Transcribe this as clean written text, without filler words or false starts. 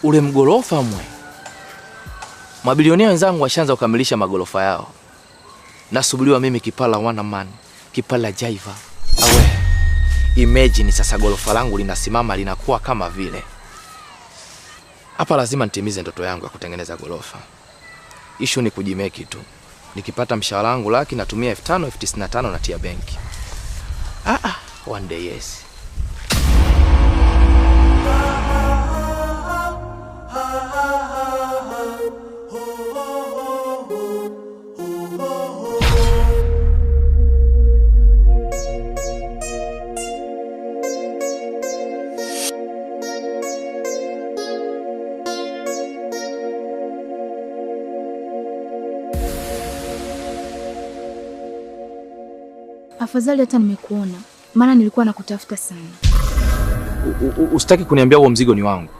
ule mgorofa mwe. Mabilionea wenzangu washaanza kukamilisha magorofa yao. Nasubiriwa mimi Kipala wana man, Kipala Jaiva. Awe. Imagine sasa gorofa langu linasimama linakuwa kama vile. Hapa lazima nitimize ndoto yangu ya kutengeneza gorofa. Issue ni kujimeki tu. Nikipata mshahara wangu laki natumia 5,095 natia benki. One day yes. Afadhali hata nimekuona, maana nilikuwa nakutafuta sana. Usitaki kuniambia huo mzigo ni wangu?